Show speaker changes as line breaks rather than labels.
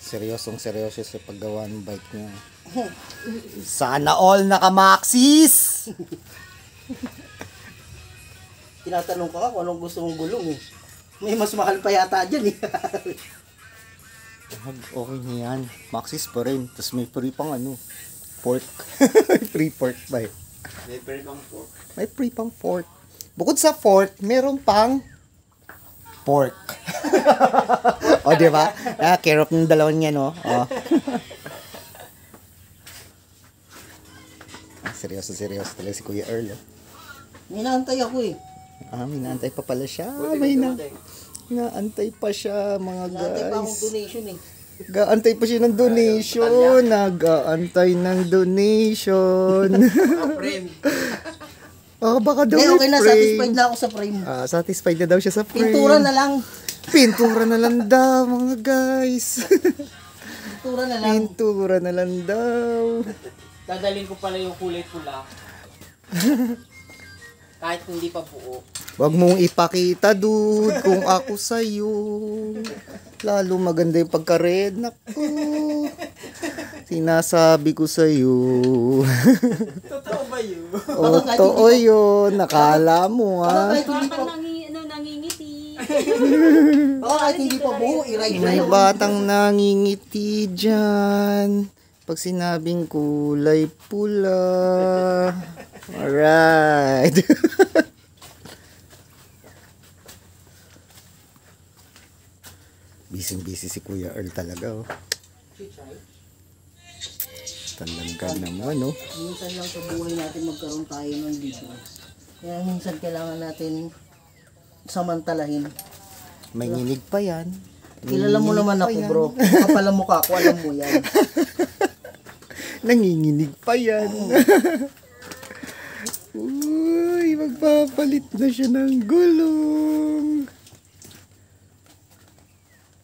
Seryosong seryoso sa paggawa ng bike niya. Sana all naka-maxis!
Tinatanong ka kung anong gusto mong gulong eh. May mas mahal pa yata dyan eh.
Okay na yan. Maxis pa rin. Tapos may free pang pork. Free pork ba eh?
May free pang pork.
May free pang pork. Bukod sa pork, meron pang pork. O, di ba? Care of ng dalawang yan, no? Seryoso talaga si Kuya Earl.
Minaantay ako eh.
Minaantay pa pala siya. Naantay pa siya, mga guys.
Naantay pa akong donation eh.
Gaantay pa siya ng donation. Nag-aantay ng donation. Baka daw
okay na, satisfied na ako sa frame.
Satisfied na daw siya sa frame.
Pintura na lang.
Pintura na lang daw, mga guys.
Pintura na lang.
Pintura na lang daw.
Dadalhin ko pala yung kulay pula. Kahit hindi pa buo.
Wag mong ipakita, dude, kung ako sa'yo. Lalo maganda yung pagka-red. Naku. Sinasabi ko sa'yo.
Totoo ba yun?
Totoo yun. Nakala mo, ha?
Nangingiti.
Baka kahit hindi pa buo, i-ride na
May
yun.
batang nangingiti dyan. Pag sinabing kulay pula. Alright. Busy si Kuya Earl talaga, oh. Talaga naman, oh.
Minsan lang sa buhay natin magkaroon tayo ng libro. Kaya minsan kailangan natin samantalahin.
May nginig pa yan.
Kilala mo naman ako, bro. Kapala mukha ko, alam mo yan.
Nanginginig pa yan. Uy, magpapalit na siya ng gulong.